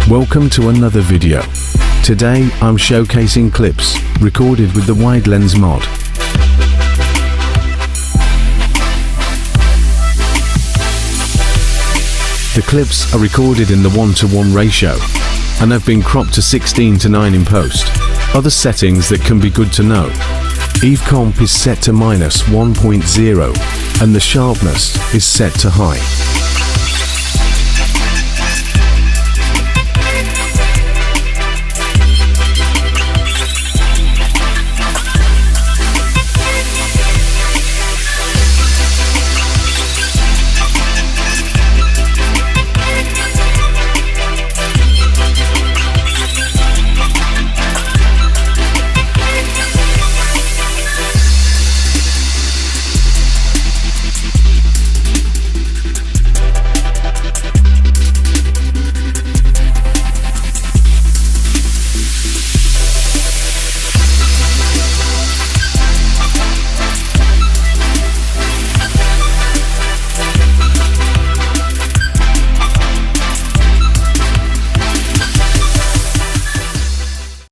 Welcome to another video. Today I'm showcasing clips recorded with the wide lens mod. The clips are recorded in the 1:1 ratio and have been cropped to 16:9 in post. Other settings that can be good to know. EVE comp is set to -1.0 and the sharpness is set to high.